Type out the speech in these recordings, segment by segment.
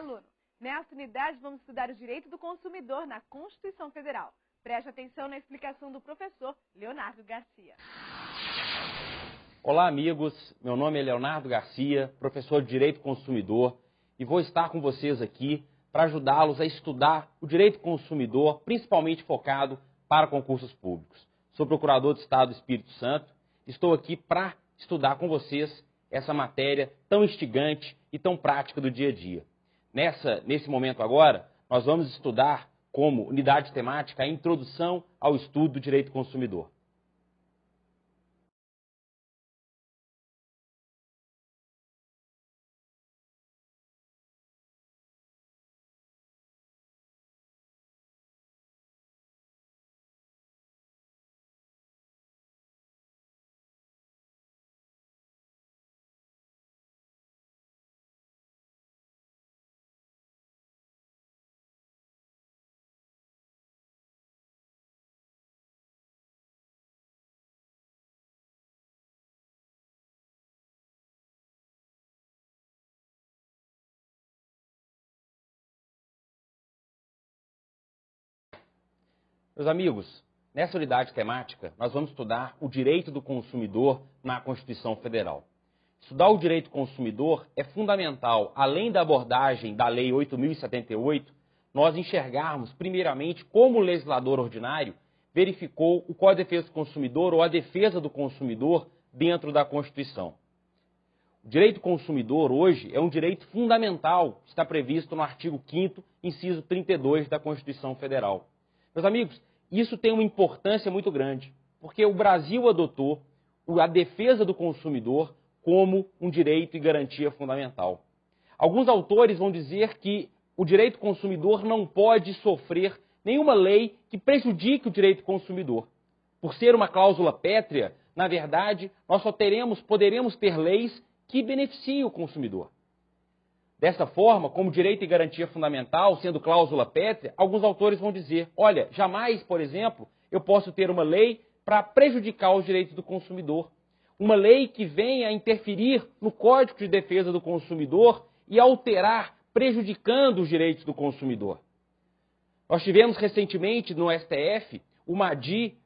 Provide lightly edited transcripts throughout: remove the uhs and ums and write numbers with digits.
aluno! Nesta unidade vamos estudar o direito do consumidor na Constituição Federal. Preste atenção na explicação do professor Leonardo Garcia. Olá, amigos. Meu nome é Leonardo Garcia, professor de Direito do Consumidor, e vou estar com vocês aqui para ajudá-los a estudar o direito do consumidor, principalmente focado para concursos públicos. Sou procurador do Estado do Espírito Santo, estou aqui para estudar com vocês essa matéria tão instigante e tão prática do dia a dia. Nesse momento agora, nós vamos estudar como unidade temática a introdução ao estudo do direito do consumidor. Meus amigos, nessa unidade temática, nós vamos estudar o direito do consumidor na Constituição Federal. Estudar o direito do consumidor é fundamental, além da abordagem da Lei 8.078, nós enxergarmos, primeiramente, como o legislador ordinário verificou o Código de Defesa do Consumidor ou a defesa do consumidor dentro da Constituição. O direito do consumidor, hoje, é um direito fundamental, está previsto no artigo 5º, inciso 32 da Constituição Federal. Meus amigos, isso tem uma importância muito grande, porque o Brasil adotou a defesa do consumidor como um direito e garantia fundamental. Alguns autores vão dizer que o direito do consumidor não pode sofrer nenhuma lei que prejudique o direito do consumidor. Por ser uma cláusula pétrea, na verdade, nós só poderemos ter leis que beneficiem o consumidor. Dessa forma, como direito e garantia fundamental, sendo cláusula pétrea, alguns autores vão dizer, olha, jamais, por exemplo, eu posso ter uma lei para prejudicar os direitos do consumidor. Uma lei que venha a interferir no Código de Defesa do Consumidor e alterar, prejudicando os direitos do consumidor. Nós tivemos recentemente no STF uma ADI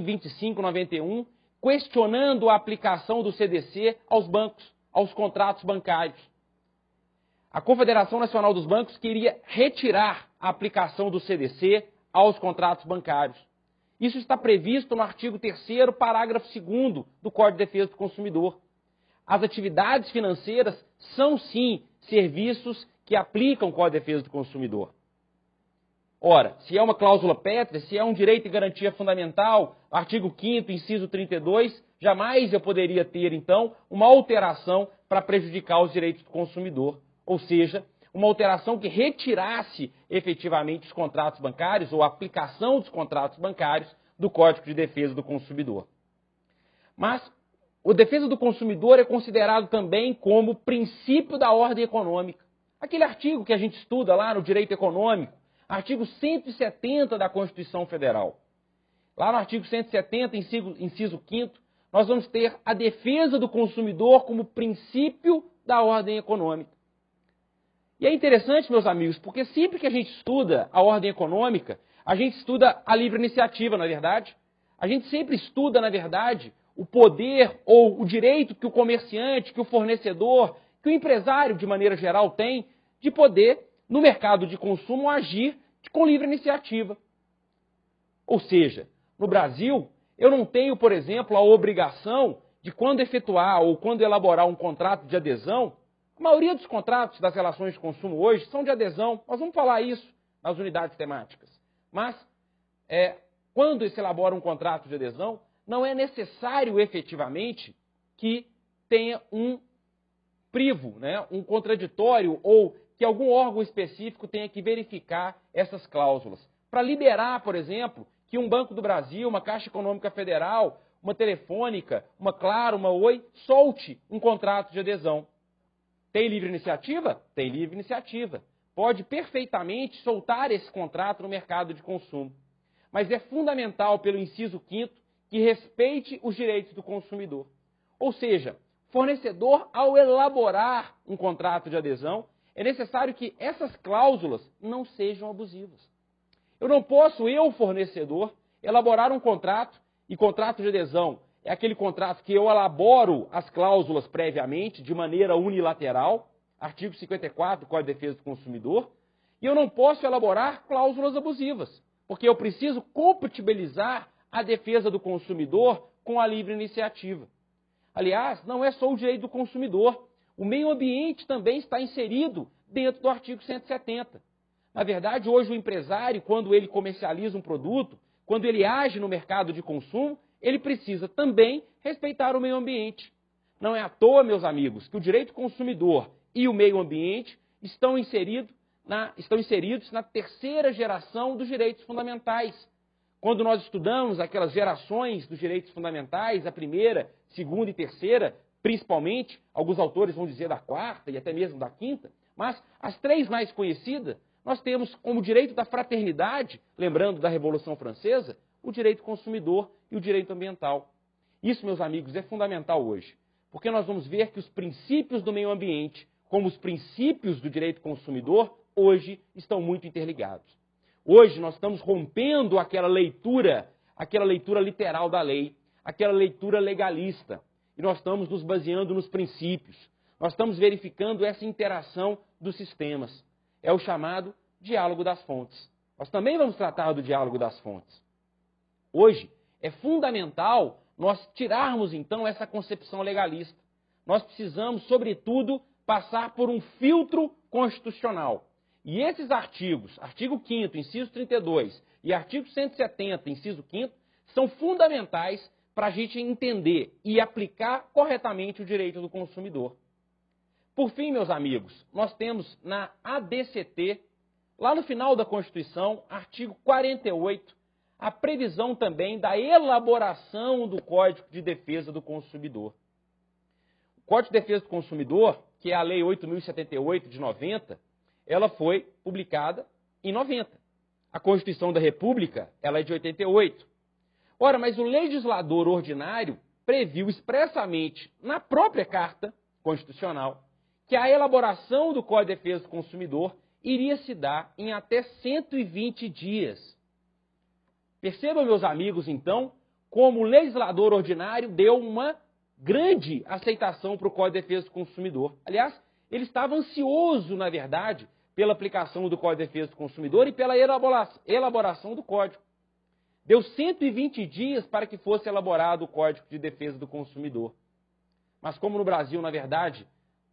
2591, questionando a aplicação do CDC aos bancos, aos contratos bancários. A Confederação Nacional dos Bancos queria retirar a aplicação do CDC aos contratos bancários. Isso está previsto no artigo 3º, parágrafo 2º do Código de Defesa do Consumidor. As atividades financeiras são, sim, serviços que aplicam o Código de Defesa do Consumidor. Ora, se é uma cláusula pétrea, se é um direito e garantia fundamental, artigo 5º, inciso 32, jamais eu poderia ter, então, uma alteração para prejudicar os direitos do consumidor. Ou seja, uma alteração que retirasse efetivamente os contratos bancários ou a aplicação dos contratos bancários do Código de Defesa do Consumidor. Mas a defesa do consumidor é considerado também como princípio da ordem econômica. Aquele artigo que a gente estuda lá no direito econômico, artigo 170 da Constituição Federal. Lá no artigo 170, inciso 5º, nós vamos ter a defesa do consumidor como princípio da ordem econômica. E é interessante, meus amigos, porque sempre que a gente estuda a ordem econômica, a gente estuda a livre iniciativa, não é verdade? A gente sempre estuda, na verdade, o poder ou o direito que o comerciante, que o fornecedor, que o empresário, de maneira geral, tem de poder, no mercado de consumo, agir com livre iniciativa. Ou seja, no Brasil, eu não tenho, por exemplo, a obrigação de quando efetuar ou quando elaborar um contrato de adesão. A maioria dos contratos das relações de consumo hoje são de adesão. Nós vamos falar isso nas unidades temáticas. Mas, quando se elabora um contrato de adesão, não é necessário efetivamente que tenha um privo, né, um contraditório ou que algum órgão específico tenha que verificar essas cláusulas. Para liberar, por exemplo, que um Banco do Brasil, uma Caixa Econômica Federal, uma Telefônica, uma Claro, uma Oi, solte um contrato de adesão. Tem livre iniciativa? Tem livre iniciativa. Pode perfeitamente soltar esse contrato no mercado de consumo. Mas é fundamental, pelo inciso 5º, que respeite os direitos do consumidor. Ou seja, fornecedor, ao elaborar um contrato de adesão, é necessário que essas cláusulas não sejam abusivas. Eu não posso, fornecedor, elaborar um contrato, e contrato de adesão é aquele contrato que eu elaboro as cláusulas previamente, de maneira unilateral, artigo 54 do Código de Defesa do Consumidor, e eu não posso elaborar cláusulas abusivas, porque eu preciso compatibilizar a defesa do consumidor com a livre iniciativa. Aliás, não é só o direito do consumidor, o meio ambiente também está inserido dentro do artigo 170. Na verdade, hoje o empresário, quando ele comercializa um produto, quando ele age no mercado de consumo, ele precisa também respeitar o meio ambiente. Não é à toa, meus amigos, que o direito consumidor e o meio ambiente estão inseridos na terceira geração dos direitos fundamentais. Quando nós estudamos aquelas gerações dos direitos fundamentais, a primeira, segunda e terceira, principalmente, alguns autores vão dizer da quarta e até mesmo da quinta, mas as três mais conhecidas, nós temos como direito da fraternidade, lembrando da Revolução Francesa, o direito consumidor e o direito ambiental. Isso, meus amigos, é fundamental hoje, porque nós vamos ver que os princípios do meio ambiente, como os princípios do direito consumidor, hoje estão muito interligados. Hoje nós estamos rompendo aquela leitura literal da lei, aquela leitura legalista, e nós estamos nos baseando nos princípios. Nós estamos verificando essa interação dos sistemas. É o chamado diálogo das fontes. Nós também vamos tratar do diálogo das fontes. Hoje é fundamental nós tirarmos então essa concepção legalista. Nós precisamos, sobretudo, passar por um filtro constitucional. E esses artigos, artigo 5º, inciso 32 e artigo 170, inciso 5º, são fundamentais para a gente entender e aplicar corretamente o direito do consumidor. Por fim, meus amigos, nós temos na ADCT, lá no final da Constituição, artigo 48, a previsão também da elaboração do Código de Defesa do Consumidor. O Código de Defesa do Consumidor, que é a Lei 8.078 de 90, ela foi publicada em 90. A Constituição da República, ela é de 88. Ora, mas o legislador ordinário previu expressamente na própria Carta Constitucional que a elaboração do Código de Defesa do Consumidor iria se dar em até 120 dias. Percebam, meus amigos, então, como o legislador ordinário deu uma grande aceitação para o Código de Defesa do Consumidor. Aliás, ele estava ansioso, na verdade, pela aplicação do Código de Defesa do Consumidor e pela elaboração do Código. Deu 120 dias para que fosse elaborado o Código de Defesa do Consumidor. Mas como no Brasil, na verdade,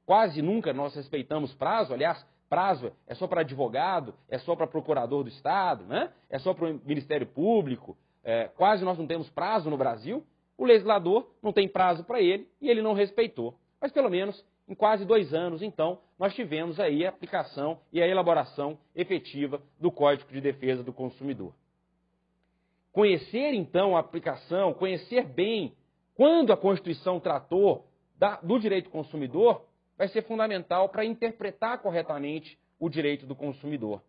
quase nunca nós respeitamos prazo, aliás, prazo é só para advogado, é só para procurador do Estado, né? É só para o Ministério Público, quase nós não temos prazo no Brasil, o legislador não tem prazo para ele e ele não respeitou. Mas pelo menos em quase 2 anos, então, nós tivemos aí a aplicação e a elaboração efetiva do Código de Defesa do Consumidor. Conhecer, então, a aplicação, conhecer bem quando a Constituição tratou do direito do consumidor, vai ser fundamental para interpretar corretamente o direito do consumidor.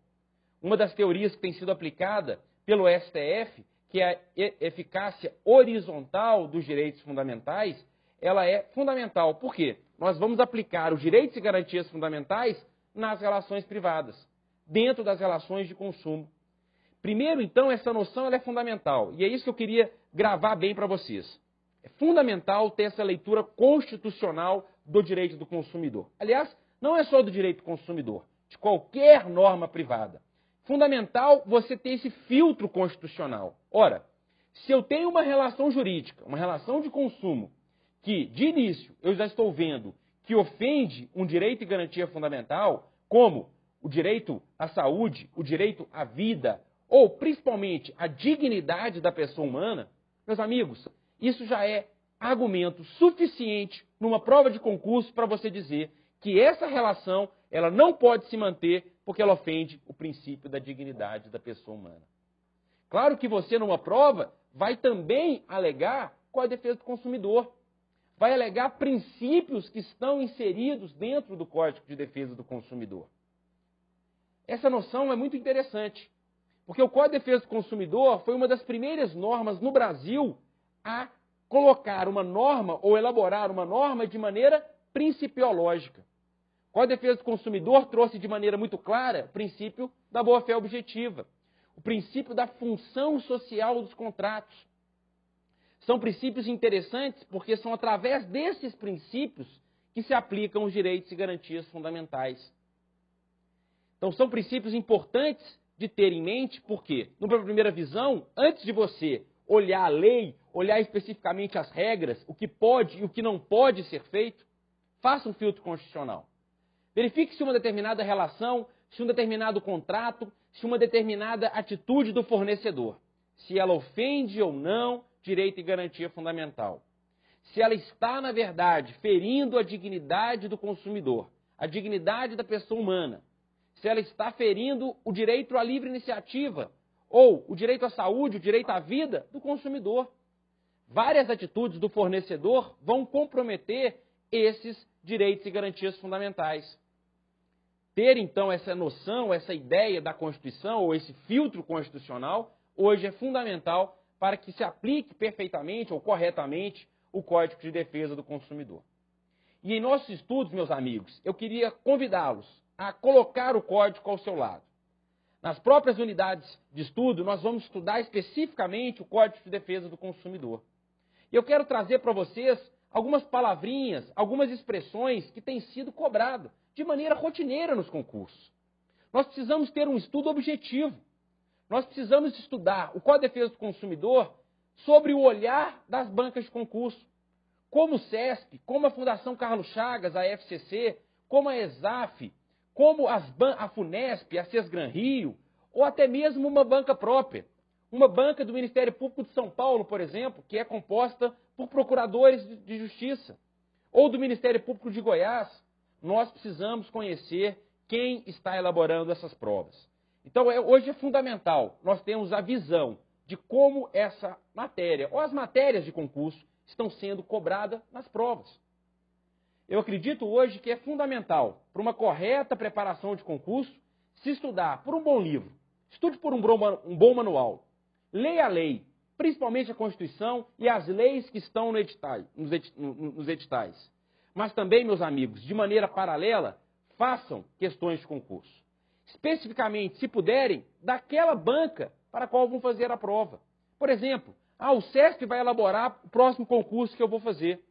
Uma das teorias que tem sido aplicada pelo STF, que é a eficácia horizontal dos direitos fundamentais, ela é fundamental. Por quê? Nós vamos aplicar os direitos e garantias fundamentais nas relações privadas, dentro das relações de consumo. Primeiro, então, essa noção ela é fundamental, e é isso que eu queria gravar bem para vocês. É fundamental ter essa leitura constitucional do direito do consumidor. Aliás, não é só do direito do consumidor, de qualquer norma privada. Fundamental você ter esse filtro constitucional. Ora, se eu tenho uma relação jurídica, uma relação de consumo, que, de início, eu já estou vendo que ofende um direito e garantia fundamental, como o direito à saúde, o direito à vida, ou principalmente a dignidade da pessoa humana, meus amigos, isso já é argumento suficiente numa prova de concurso para você dizer que essa relação ela não pode se manter porque ela ofende o princípio da dignidade da pessoa humana. Claro que você, numa prova, vai também alegar qual é a defesa do consumidor. Vai alegar princípios que estão inseridos dentro do Código de Defesa do Consumidor. Essa noção é muito interessante, porque o Código de Defesa do Consumidor foi uma das primeiras normas no Brasil a colocar uma norma ou elaborar uma norma de maneira principiológica. O Código de Defesa do Consumidor trouxe de maneira muito clara o princípio da boa-fé objetiva, o princípio da função social dos contratos. São princípios interessantes porque são através desses princípios que se aplicam os direitos e garantias fundamentais. Então são princípios importantes de ter em mente porque, numa primeira visão, antes de você olhar a lei, olhar especificamente as regras, o que pode e o que não pode ser feito, faça um filtro constitucional. Verifique se uma determinada relação, se um determinado contrato, se uma determinada atitude do fornecedor, se ela ofende ou não direito e garantia fundamental. Se ela está, na verdade, ferindo a dignidade do consumidor, a dignidade da pessoa humana, se ela está ferindo o direito à livre iniciativa, ou o direito à saúde, o direito à vida do consumidor. Várias atitudes do fornecedor vão comprometer esses direitos e garantias fundamentais. Ter, então, essa noção, essa ideia da Constituição, ou esse filtro constitucional, hoje é fundamental para que se aplique perfeitamente ou corretamente o Código de Defesa do Consumidor. E em nossos estudos, meus amigos, eu queria convidá-los a colocar o código ao seu lado. Nas próprias unidades de estudo, nós vamos estudar especificamente o Código de Defesa do Consumidor. E eu quero trazer para vocês algumas palavrinhas, algumas expressões que têm sido cobradas de maneira rotineira nos concursos. Nós precisamos ter um estudo objetivo. Nós precisamos estudar o Código de Defesa do Consumidor sobre o olhar das bancas de concurso. Como o CESP, como a Fundação Carlos Chagas, a FCC, como a ESAF, como a FUNESP, a Sesgran Rio, ou até mesmo uma banca própria. Uma banca do Ministério Público de São Paulo, por exemplo, que é composta por procuradores de justiça, ou do Ministério Público de Goiás. Nós precisamos conhecer quem está elaborando essas provas. Então, hoje é fundamental nós termos a visão de como essa matéria, ou as matérias de concurso, estão sendo cobradas nas provas. Eu acredito hoje que é fundamental, para uma correta preparação de concurso, se estudar por um bom livro, estude por um bom manual, leia a lei, principalmente a Constituição e as leis que estão nos editais. Mas também, meus amigos, de maneira paralela, façam questões de concurso. Especificamente, se puderem, daquela banca para a qual vão fazer a prova. Por exemplo, o CESP vai elaborar o próximo concurso que eu vou fazer.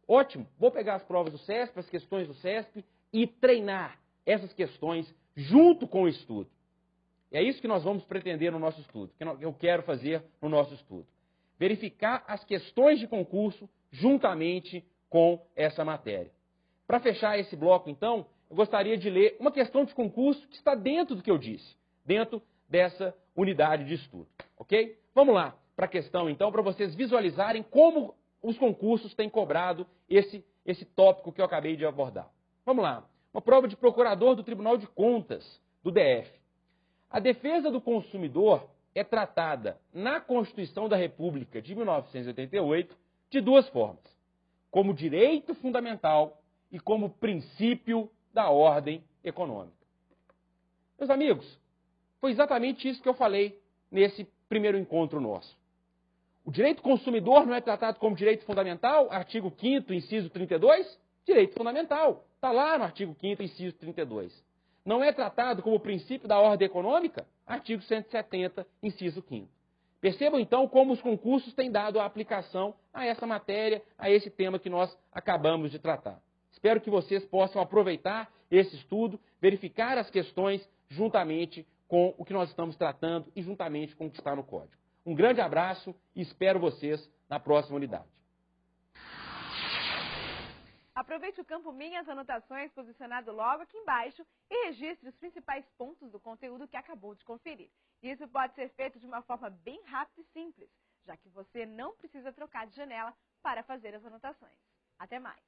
Ótimo, vou pegar as provas do CESP, as questões do CESP e treinar essas questões junto com o estudo. É isso que nós vamos pretender no nosso estudo, que eu quero fazer no nosso estudo. Verificar as questões de concurso juntamente com essa matéria. Para fechar esse bloco, então, eu gostaria de ler uma questão de concurso que está dentro do que eu disse, dentro dessa unidade de estudo, ok? Vamos lá para a questão, então, para vocês visualizarem como os concursos têm cobrado esse tópico que eu acabei de abordar. Vamos lá. Uma prova de procurador do Tribunal de Contas, do DF. A defesa do consumidor é tratada na Constituição da República de 1988 de duas formas. Como direito fundamental e como princípio da ordem econômica. Meus amigos, foi exatamente isso que eu falei nesse primeiro encontro nosso. O direito consumidor não é tratado como direito fundamental? Artigo 5º, inciso 32? Direito fundamental. Está lá no artigo 5º, inciso 32. Não é tratado como princípio da ordem econômica? Artigo 170, inciso 5º. Percebam, então, como os concursos têm dado a aplicação a essa matéria, a esse tema que nós acabamos de tratar. Espero que vocês possam aproveitar esse estudo, verificar as questões juntamente com o que nós estamos tratando e juntamente com o que está no código. Um grande abraço e espero vocês na próxima unidade. Aproveite o campo Minhas Anotações posicionado logo aqui embaixo e registre os principais pontos do conteúdo que acabou de conferir. Isso pode ser feito de uma forma bem rápida e simples, já que você não precisa trocar de janela para fazer as anotações. Até mais!